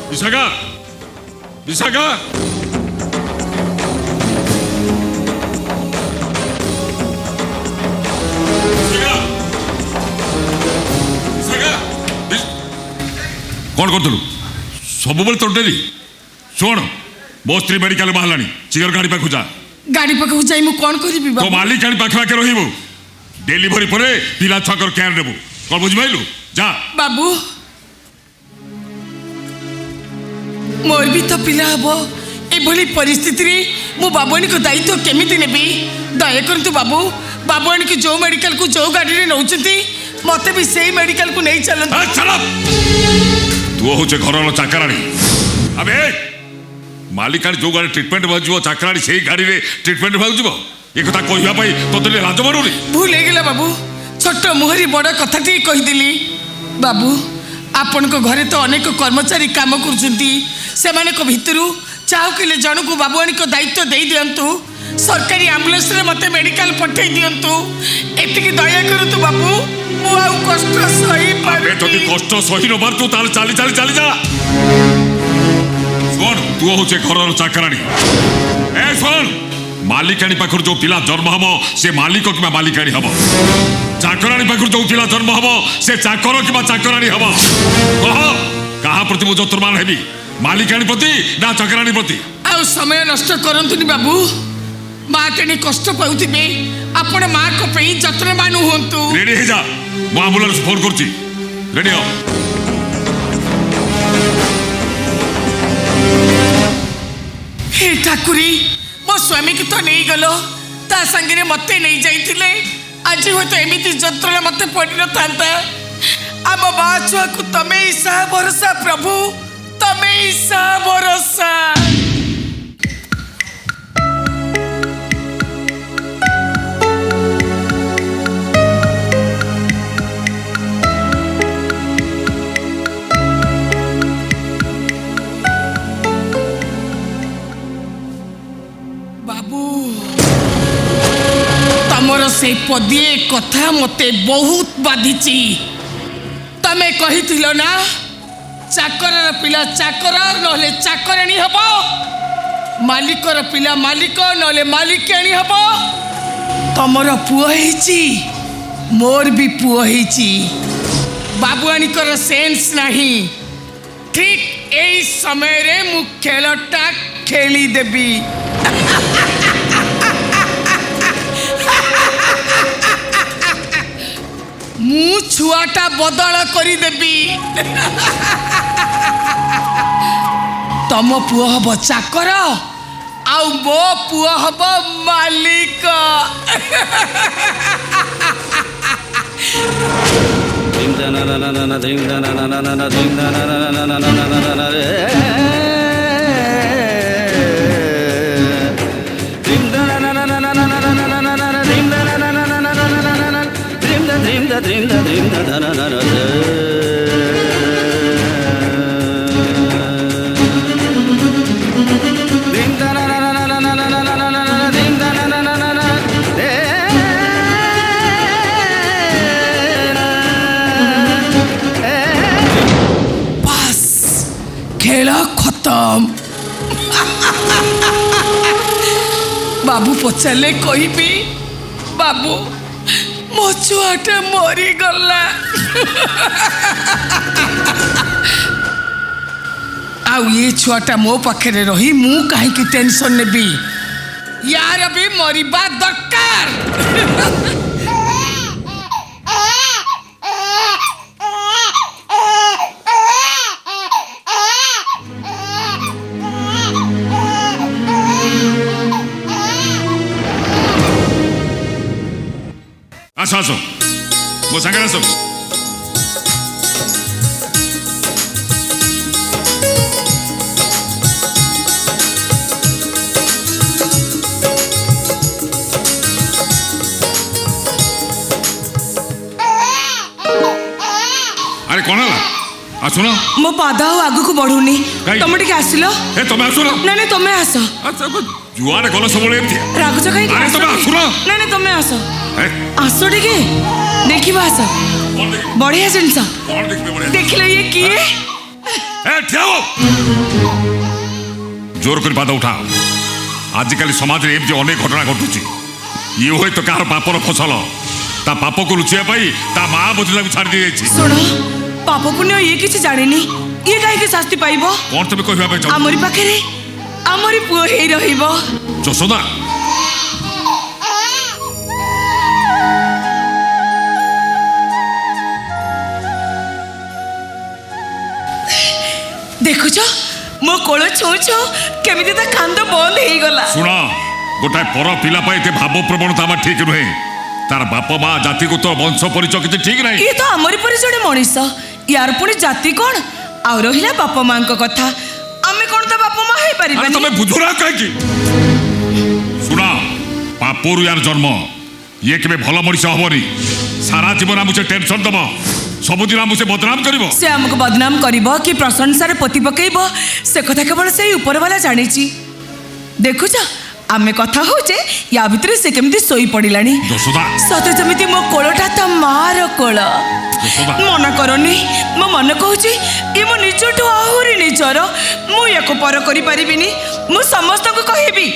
विशाखा विशाखा कौन कर सब तो डेरी शुण मो स्त्री मेडिकल बाहर शीघ्र गाड़ी पाखु जा गाड़ी पाखु जाई मु कौन करिबि तो मालिक गाड़ी पाखे पाखे रहिबो डेलीवरी परे पिला छकर केयर देबो कौन बुझ पाइलु जा बाबू मोर भी तो पिला हबो ए भली परिस्थिति रे मु बाबूनी को दायित्व केमिति नेबी दया करतु बाबू बाबूनी को जो मेडिकल को जो गाड़ी रे नौचती मते भी सेही मेडिकल को नहीं चलन चल तू होचे घर चाकराणी अबे मालिकाणी जो गाड़ी ट्रिटमेंट भाजो चाकराणी से गाड़ी रे ट्रिटमेंट भाजो ये कथा कहवा पाई तो लाज मारूनी भूल हो गला बाबू छोट मुहरी बड़ कथा टी कहीदेली बाबू आपण को घरे तो अनेक कर्मचारी काम करछंती सेमानक भितरु चाहू किले जन को बाबूआनी को दायित्व दे दियंतु सरकारी एम्बुलेंस रे मते मेडिकल पठै दियंतु एतिकी दया करतु बाबू मु आ कष्ट सही पारे जदि कष्ट सही न पार तू ताल चाली चाली चाली जा सुन तू होचे घरर चाकराणी ए सुन मालिकाणी पाखर जो पिला जन्म हम से मालिक कि मालिकाणी हम चाकराणी पाखर जो पिला जन्म हम से चाकर कि चाकराणी हम कह कहा प्रति मु जतुर्मान हेबी मालिकाणी प्रति ना चाकराणी प्रति आ समय नष्ट करंतुनी बाबू माँ केनी कष्ट पाउथिबे आपण माँ को पे जतनवान होंतु रेडी हे जा मु एम्बुलेंस फोन करछि रेडी हो हे ठाकुरी मो स्वामी की तो नहीं गलो ता संगे मते नहीं जाइथिले आज हो तो एमिति जंत्रणा मते पड़ी न थांता आम बा छुआ को तमे ईसा भरोसा प्रभु तमे ईसा भरोसा से पदिए कथा मते बहुत बाधिची तमे कही ना चाकर पिला चाकर नले चाकराणी हब मालिकर पिला मालिक नले मालिकाणी हब तमर पुओ हेची मोर भी पुओ हेची बाबुआनी कर सेंस नहीं ठीक एई समय रे मु खेलटा खेली देबी मु छुआटा बदल करी देबी तम पुओ हब चाकर आउ मो पुओ हब मालिक खेल खत्म बाबू पचारे कहबी बाबू मो छुआटा मरी गला आउ ये छुआटा मो पाखे रही मु कहीं टेंशन नेबी यार भी मरिबा दरकार आस आस मो सांगे आस अरे कौन है आसुन मो पाद आग को बढ़ुनी तुम टे आसिल तुम आसुन ना तुम आस जुआड़े गल सब रागुच कहीं ना तुम आस आस टे देखा आस बढ़िया जिनस देख ये किए ए ठिया हो जोर कर पाद उठा आजिकल समाज में एमती अनेक घटना घटुची ये हुए तो कहार पापर फसल ता पाप को लुचिया पाई ता माँ बोझा को छाड़ी दी सुन पाप पुण्य ये किसी जाने ये कहीं शास्ति पाइब कौन तुम कह आमरी पाखे आमरी पुओ हे रहिबो जशोदा देखुछ मो कोल छो छो केमिति ता कांद बंद हे गला सुना गोटाए पर पिला पाई ते भाव प्रवणता आम ठीक नुहे तार बाप माँ जाति को तो वंश परिचय किसी ठीक नहीं ये तो आमरी पर जड़े मनीष यार पुणी जाति कौन आ रहा बाप माँ कथा आमे कौन तो बाप माँ है अरे तुम्हें बुझुरा कहीं सुना पापुर यार जन्म ये केबे भल मनीष हबनी सारा जीवन आमुचे टेंशन दब सबुदिन आमुचे बदनाम करिवो से हमको बदनाम करिवो कि प्रशंसार पति पकेइबो से कथा केवल से ऊपर वाला जानिची देखुछ आमे कथा होचे या भितर से केमती सोई पड़िलानी जशोदा सते जमिति मो कोलटा ता मार कोल मन करनी मो मन कहूची ये मो निजठू आहुरी निजर मु याको पर करि परिबिनी मु समस्त को कहबी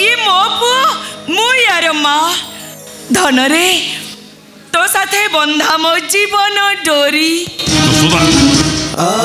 ये मो पुओ मु यार माँ धन रे तो साथे बंधा मो जीवन डोरी जशोदा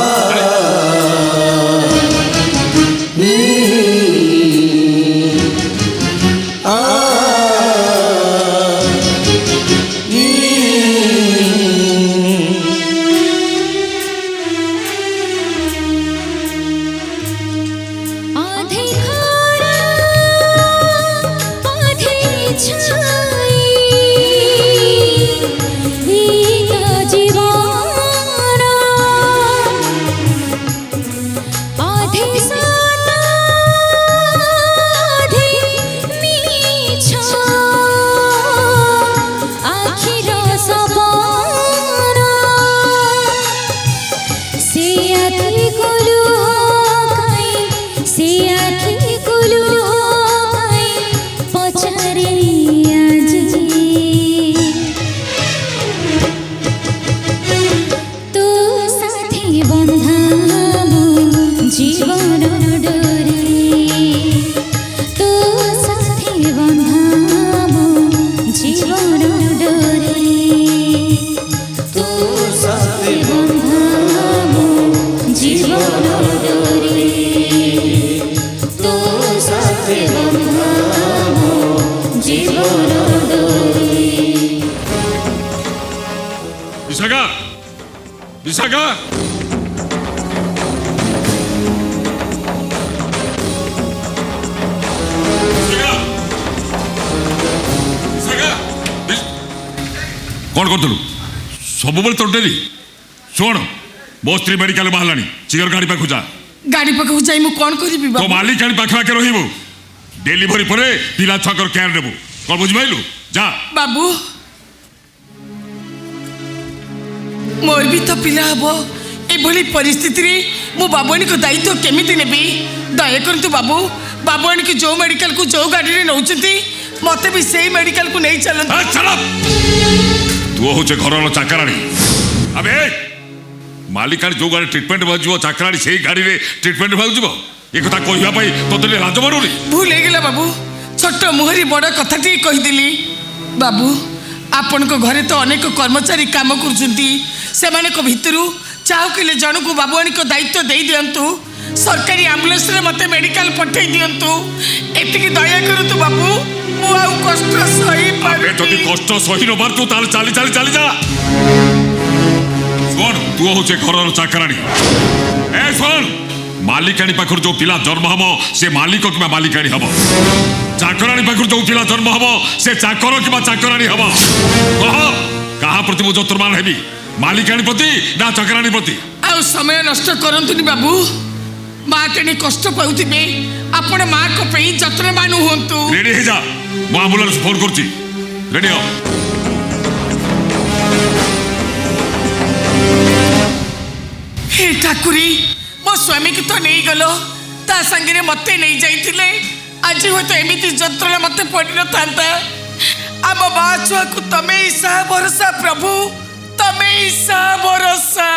विशाखा विशाखा कौन कर सब तो डेरी शुण मो स्त्री मेडिकल बाहर शीघ्र गाड़ी पाखु जा गाड़ी पाखु जाई मु कोन करिबि तो मालिक गाड़ी पाखे पाखे रहिबो डेलीवरी परे पिला छकर केयर देबो कौन बुझ पाइलु जा बाबू मोर भी तो पिला हबो एभली परिस्थिति रे मु बाबुनी को दायित्व केमिति नेबी दया करतु बाबू बाबुनी के जो मेडिकल को जो गाड़ी रे नौचंती मते भी सेही मेडिकल को नहीं चलन चल तू होचे घरर चाकरानी अबे मालिकानी जो गाड़ी ट्रिटमेंट भाजो चाकरानी से गाड़ी रे ट्रिटमेंट भाजो ये कथा कहवा पाई तो लाज मानुनी भूल गला बाबू छोट मुहरी बड़ कथा टी कहीदेली बाबू आपण को घरे तो अनेक कर्मचारी काम करुछंती सेमाने को भितरु चाहू किले जन को बाबुआनी को दायित्व दे दियंतु सरकारी एम्बुलेंस रे मते मेडिकल पठे दियंतु एतिकी दया करतु बाबू मु आउ कष्ट सही पाबे तो कष्ट सही न बार तू ताल चाली चाली चाली जा सुन तू होचे घरर चाकरानी ए सुन मालिकानी पाखर जो पिला जन्म हम से मालिक कि मालिकानी हम चाकरानी पाखर जो पिला जन्म हम से चाकर कि चाकरानी हम कह कहा प्रति मु जतुर्मान हेबी मालिकानी प्रति ना चाकरानी प्रति आउ समय नष्ट करंतुनी बाबू माँ तेने कष्ट पाउथिबे आपण माँ को पेई जतनवान हुंतु रेडी हे जा मु एम्बुलेंस फोन करछि रेडी हो हे ठाकुरी मो स्वामी की तो नहीं गलो ता संगे मते नहीं जाइथिले आज हो तो एमिति जंत्रणा मते पड़ी न थांता आम माँ छुआ को तमे ईसा भरोसा प्रभु तमे ईसा भरोसा